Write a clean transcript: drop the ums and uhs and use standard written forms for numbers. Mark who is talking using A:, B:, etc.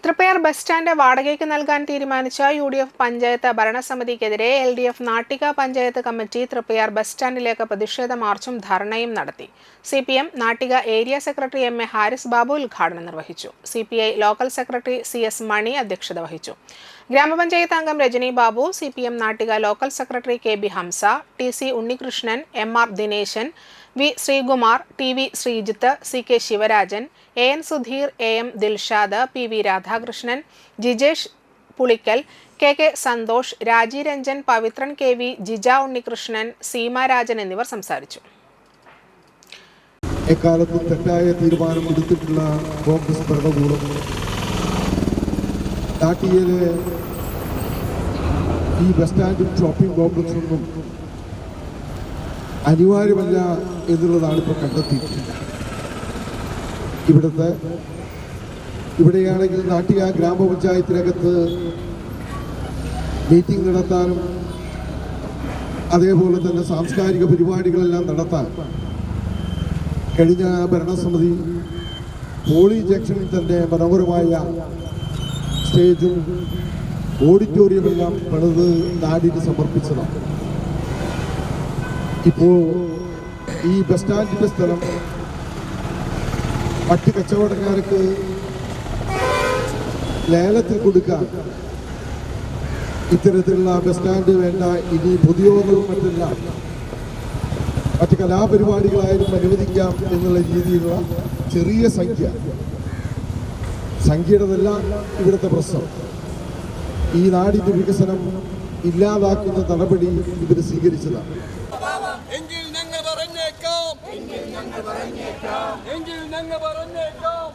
A: Triprayar bus stand വാടകയ്ക്ക് നൽകാൻ തീരുമാനിച്ച UDF പഞ്ചായത്ത് ഭരണസമിതിക്കെതിരെ LDF Nattika panchayat committee Triprayar bus സ്റ്റാൻഡിലേക്ക് പ്രതിഷേധ മാർച്ചും ധർണയും നടത്തി. CPM Nattika area secretary MA Haris Babu ഉദ്ഘാടനം നിർവഹിച്ചു. CPI local secretary CS Mani അധ്യക്ഷത വഹിച്ചു. ഗ്രാമപഞ്ചായത്ത് അംഗം Rajani Babu, CPM Nattika local secretary KB Hamsa, TC Unnikrishnan, MR Dineshan, V Sreekumar, TV Sreejith, CK Sivarajan, AN Sudheer, AM Dilshad, PV Radhakrishnan, Jijesh Pulickal, KK Santhosh, Raji Ranjan, Pavithran KV, Jija Unnikrishnan, Seema Rajan എന്നിവർ സംസാരിച്ചു.
B: എക്കാലത്ത് തെറ്റായ തീരുമാനമെടുത്തിട്ടുള്ള കോൺഗ്രസ് ഭരണകൂടം നാട്ടിലെ ഈ ബസ് സ്റ്റാൻഡും ഷോപ്പിംഗ് കോംപ്ലക്സൊന്നും അനിവാര്യമല്ല എന്നുള്ളതാണ് ഇപ്പോൾ കണ്ടെത്തിയിട്ടുള്ളത്. ഇവിടെയാണെങ്കിൽ നാട്ടിക ഗ്രാമപഞ്ചായത്തിനകത്ത് മീറ്റിംഗ് നടത്താനും അതേപോലെ തന്നെ സാംസ്കാരിക പരിപാടികളെല്ലാം നടത്താൻ കഴിഞ്ഞ ഭരണസമിതി പോളി ജംഗ്ഷനിൽ തന്നെ മനോഹരമായ സ്റ്റേജും ഓഡിറ്റോറിയമെല്ലാം പണിത് നാടിന് സമർപ്പിച്ചതാണ്. ഇപ്പോൾ ഈ ബസ് സ്റ്റാൻഡിൻ്റെ സ്ഥലം മറ്റ് കച്ചവടക്കാർക്ക് ലേലത്തിൽ കൊടുക്കാൻ ഇത്തരത്തിലുള്ള ബസ് സ്റ്റാൻഡ് വേണ്ട, ഇനി പൊതുയോഗവും മറ്റ് കലാപരിപാടികളായാലും അനുവദിക്കാം എന്നുള്ള രീതിയിലുള്ള ചെറിയ സംഖ്യയുടേതല്ല ഇവിടുത്തെ പ്രശ്നം. ഈ നാടിൻ്റെ വികസനം ഇല്ലാതാക്കുന്ന നടപടി ഇവർ സ്വീകരിച്ചതാണ്.
C: എങ്കിൽ ഞങ്ങൾ പറഞ്ഞേക്കാം